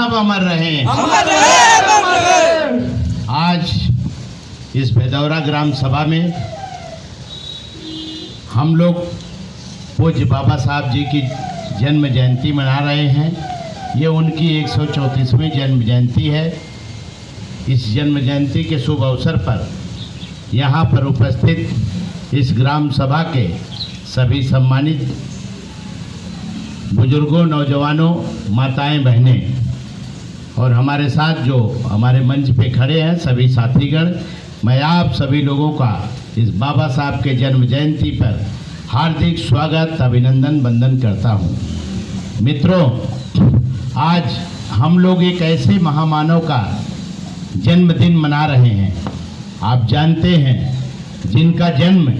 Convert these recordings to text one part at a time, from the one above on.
साहब अमर रहे। आज इस भदौरा ग्राम सभा में हम लोग पूज्य बाबा साहब जी की जन्म जयंती मना रहे हैं। ये उनकी 134वीं जन्म जयंती है। इस जन्म जयंती के शुभ अवसर पर यहाँ पर उपस्थित इस ग्राम सभा के सभी सम्मानित बुजुर्गों, नौजवानों, माताएं, बहनें और हमारे साथ जो हमारे मंच पे खड़े हैं सभी साथीगण, मैं आप सभी लोगों का इस बाबा साहब के जन्म जयंती पर हार्दिक स्वागत, अभिनंदन, वंदन करता हूँ। मित्रों, आज हम लोग एक ऐसे महामानव का जन्मदिन मना रहे हैं। आप जानते हैं जिनका जन्म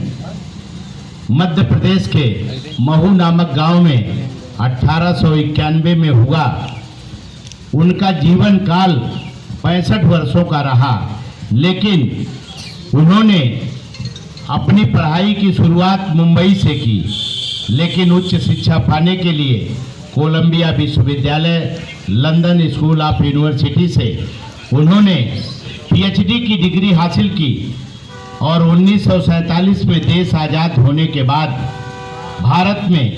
मध्य प्रदेश के महू नामक गांव में 1891 में हुआ। उनका जीवन काल 65 वर्षों का रहा, लेकिन उन्होंने अपनी पढ़ाई की शुरुआत मुंबई से की, लेकिन उच्च शिक्षा पाने के लिए कोलंबिया विश्वविद्यालय, लंदन स्कूल ऑफ यूनिवर्सिटी से उन्होंने पीएचडी की डिग्री हासिल की और 1947 में देश आज़ाद होने के बाद भारत में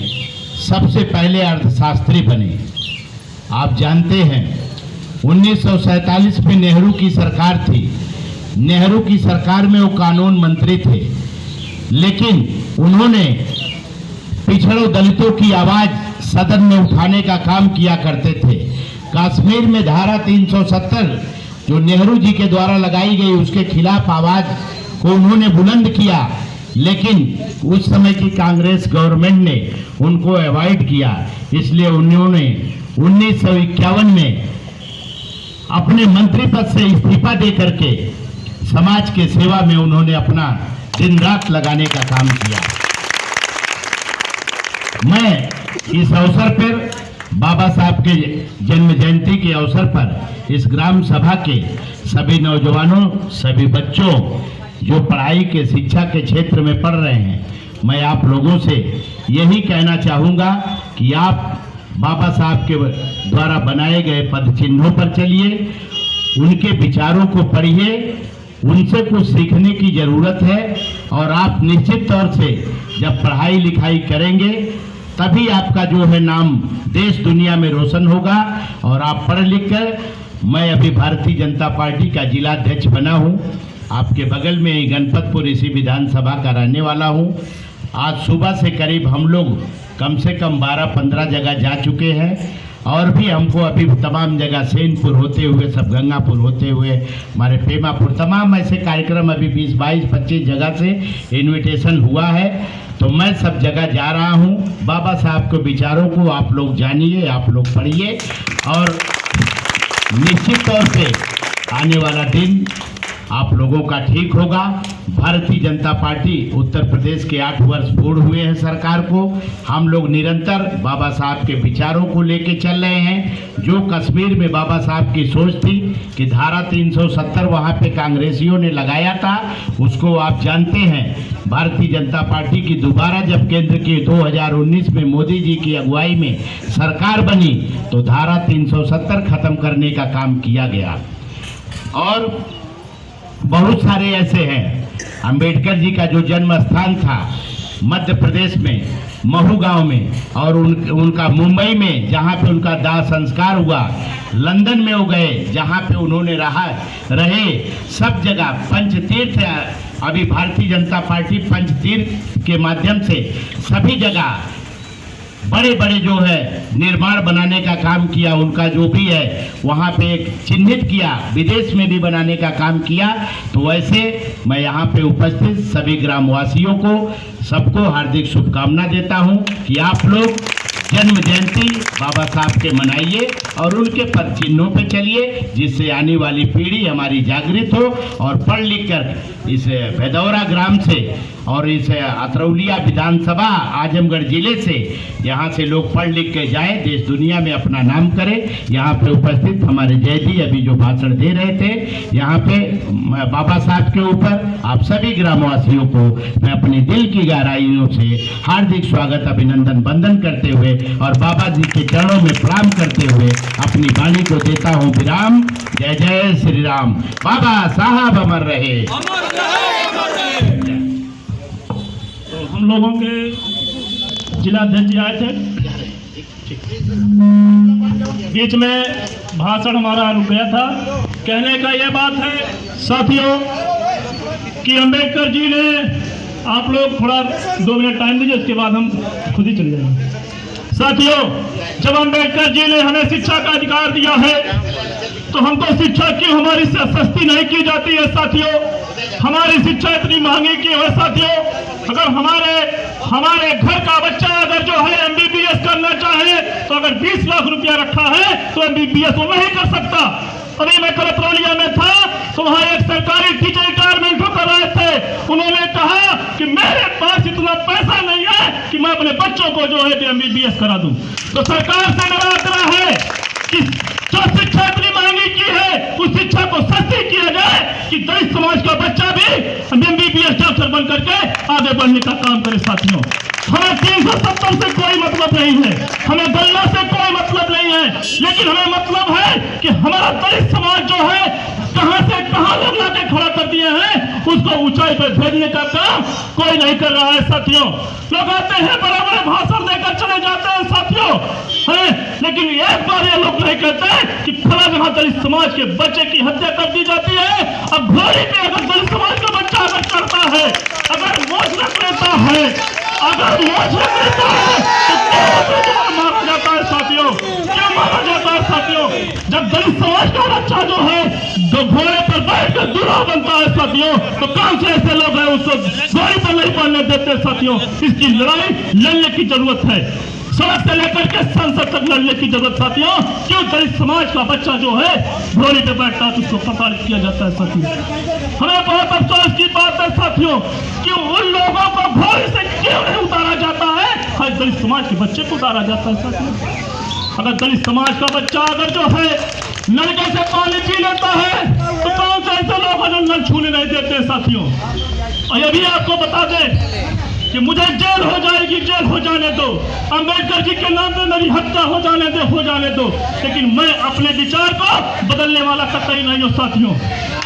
सबसे पहले अर्थशास्त्री बने। आप जानते हैं 1947 में नेहरू की सरकार थी। नेहरू की सरकार में वो कानून मंत्री थे, लेकिन उन्होंने पिछड़ों दलितों की आवाज़ सदन में उठाने का काम किया करते थे। कश्मीर में धारा 370 जो नेहरू जी के द्वारा लगाई गई उसके खिलाफ आवाज़ को उन्होंने बुलंद किया, लेकिन उस समय की कांग्रेस गवर्नमेंट ने उनको अवॉइड किया। इसलिए उन्होंने 1951 में अपने मंत्री पद से इस्तीफा दे करके समाज के सेवा में उन्होंने अपना दिन रात लगाने का काम किया। मैं इस अवसर पर बाबा साहब के जन्म जयंती के अवसर पर इस ग्राम सभा के सभी नौजवानों, सभी बच्चों जो पढ़ाई के शिक्षा के क्षेत्र में पढ़ रहे हैं, मैं आप लोगों से यही कहना चाहूँगा कि आप बाबा साहब के द्वारा बनाए गए पद चिन्हों पर चलिए, उनके विचारों को पढ़िए, उनसे कुछ सीखने की ज़रूरत है। और आप निश्चित तौर से जब पढ़ाई लिखाई करेंगे तभी आपका जो है नाम देश दुनिया में रोशन होगा। और आप पढ़ लिख कर, मैं अभी भारतीय जनता पार्टी का जिलाध्यक्ष बना हूँ, आपके बगल में ही गणपतपुर इसी विधानसभा का रहने वाला हूँ। आज सुबह से करीब हम लोग कम से कम 12-15 जगह जा चुके हैं और भी हमको अभी तमाम जगह सैनपुर होते हुए, सब गंगापुर होते हुए, हमारे पेमापुर, तमाम ऐसे कार्यक्रम अभी 20, 22, 25 जगह से इन्विटेशन हुआ है। तो मैं सब जगह जा रहा हूँ। बाबा साहब के विचारों को आप लोग जानिए, आप लोग पढ़िए और निश्चित तौर से आने वाला दिन आप लोगों का ठीक होगा। भारतीय जनता पार्टी उत्तर प्रदेश के 8 वर्ष पूर्ण हुए हैं सरकार को। हम लोग निरंतर बाबा साहब के विचारों को लेके चल रहे हैं। जो कश्मीर में बाबा साहब की सोच थी कि धारा 370 वहाँ पे कांग्रेसियों ने लगाया था, उसको आप जानते हैं। भारतीय जनता पार्टी की दोबारा जब केंद्र की 2019 में मोदी जी की अगुवाई में सरकार बनी तो धारा 370 खत्म करने का काम किया गया। और बहुत सारे ऐसे हैं। अंबेडकर जी का जो जन्म स्थान था मध्य प्रदेश में महू गांव में, और उनका मुंबई में जहां पे उनका दाह संस्कार हुआ, लंदन में वो गए जहां पे उन्होंने रहे, सब जगह पंचतीर्थ, अभी भारतीय जनता पार्टी पंचतीर्थ के माध्यम से सभी जगह बड़े बड़े जो है निर्माण बनाने का काम किया। उनका जो भी है वहाँ पे एक चिन्हित किया, विदेश में भी बनाने का काम किया। तो वैसे मैं यहाँ पे उपस्थित सभी ग्रामवासियों को, सबको हार्दिक शुभकामना देता हूँ कि आप लोग जन्म जयंती बाबा साहब के मनाइए और उनके पद चिन्हों पे चलिए, जिससे आने वाली पीढ़ी हमारी जागृत हो और पढ़ लिख कर इस भदौरा ग्राम से और इस अतरौलिया विधानसभा आजमगढ़ जिले से यहाँ से लोग पढ़ लिख के जाए, देश दुनिया में अपना नाम करें। यहाँ पे उपस्थित हमारे जय जी अभी जो भाषण दे रहे थे, यहाँ पे बाबा साहब के ऊपर आप सभी ग्रामवासियों को मैं अपने दिल की गहराइयों से हार्दिक स्वागत, अभिनंदन, वंदन करते हुए और बाबा जी के चरणों में प्रणाम करते हुए अपनी वाणी को देता हूँ विराम। जय जय श्री राम। बाबा साहब अमर रहे। तो हम लोगों के जिलाध्यक्ष जी आए थे, बीच में भाषण हमारा रुक गया था। कहने का यह बात है साथियों कि अम्बेडकर जी ने, आप लोग थोड़ा 2 मिनट टाइम दीजिए, उसके बाद हम खुद ही चले जाएंगे। साथियों, जब अम्बेडकर जी ने हमें शिक्षा का अधिकार दिया है तो हमको शिक्षा क्यों हमारी सस्ती नहीं की जाती है साथियों? हमारी शिक्षा इतनी महंगी क्यों है साथियों? अगर हमारे घर का बच्चा अगर जो है MBBS करना चाहे तो अगर 20 लाख रुपया रखा है तो MBBS वो नहीं कर सकता। अभी मैं कलपरौलिया में था तो वहाँ एक सरकारी टीचर रिटायरमेंट होकर आए थे। उन्होंने कहा कि मेरे पास इतना पैसा नहीं है कि मैं अपने बच्चों को जो है MBBS करा दूं। तो सरकार से मेरा आग्रह है कि जो शिक्षा इतनी महंगी की है उस शिक्षा को सस्ती किया जाए कि दलित समाज का बच्चा भी MBBS डॉक्टर बन करके आगे बढ़ने का काम करे साथियों। हमें 370 से कोई मतलब नहीं है, हमें गन्ना से कोई मतलब नहीं है, लेकिन हमें मतलब है कि हमारा दलित समाज जो है कहां से कहां लोग लाके खड़ा कर दिए हैं, उसको ऊंचाई पर भेजने का काम कोई नहीं कर रहा है साथियों। लोग आते हैं बड़े बड़े भाषण देकर चले जाते हैं साथियों, लेकिन एक बार ये लोग नहीं कहते कि फला जहां दलित समाज के बच्चे की हत्या कर दी जाती है। अब घोड़ी पे अगर दलित समाज का बच्चा अगर करता है, अगर मोच रख लेता है, अगर मोच रख लेता है तो क्यों मारा जाता है साथियों? क्यों मारा जाता है साथियों? जब दलित समाज का बच्चा जो है घोड़े पर बैठ कर दूल्हा बनता है साथियों, तो कौन से ऐसे लोग हैं उसको घोड़े पर नहीं बनने देते साथियों? इसकी लड़ाई लड़ने की जरूरत है, सड़क से लेकर के संसद तक लड़ने की जरूरत साथियों। क्यों दलित समाज का बच्चा जो है घोड़ी पे बैठता है तो उसको प्रताड़ित किया जाता है साथियों? हमें बहुत अफसोस की बात है साथियों कि उन लोगों को घोड़ी से क्यों नहीं उतारा जाता है, हर दलित समाज के बच्चे को उतारा जाता है साथियों। अगर दलित समाज का बच्चा अगर जो है नलके से पानी पी लेता है तो कौन से ऐसे लोग हैं जो नल छूने नहीं देते साथियों? और ये भी आपको बता दें कि मुझे जेल हो जाएगी, जेल हो जाने दो, अम्बेडकर जी के नाम पे मेरी हत्या हो जाने दो, लेकिन मैं अपने विचार को बदलने वाला कतई नहीं हूँ साथियों।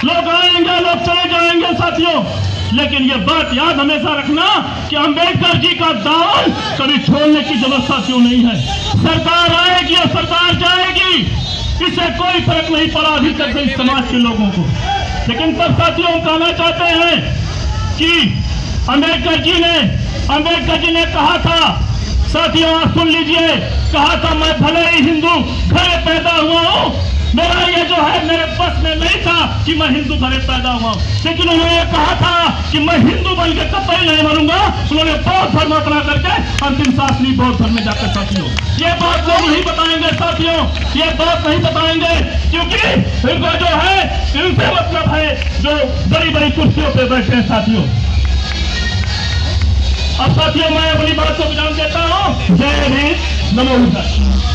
लोग आएंगे, लोग चले जाएंगे साथियों, लेकिन ये बात याद हमेशा रखना कि अम्बेडकर जी का दामन कभी छोड़ने की जरूरत साथियों नहीं है। सरकार आएगी और सरकार जाएगी, इससे कोई फर्क नहीं पड़ा अभी तक इस समाज के लोगों को। लेकिन तब साथियों हम कहना चाहते हैं कि अम्बेडकर जी ने कहा था साथियों, आप सुन लीजिए, कहा था मैं भले ही हिंदू घरे पैदा हुआ हूँ, मेरा ये जो है मेरे बस में नहीं था कि मैं हिंदू घरे पैदा हुआ, लेकिन उन्होंने कहा था कि मैं हिंदू बन के कतई नहीं मरूंगा। उन्होंने बौद्ध धर्म अपना करके अंतिम सांस ली बौद्ध धर्म में जाकर साथियों। ये बात लोग नहीं बताएंगे साथियों, ये बात नहीं बताएंगे, क्योंकि इनको जो है इनसे मतलब है जो बड़ी बड़ी कुर्सियों पे बैठे हैं साथियों। अब साथियों मैं अपनी बात को विराम देता हूँ। जय हिंद, नमो बुद्धाय।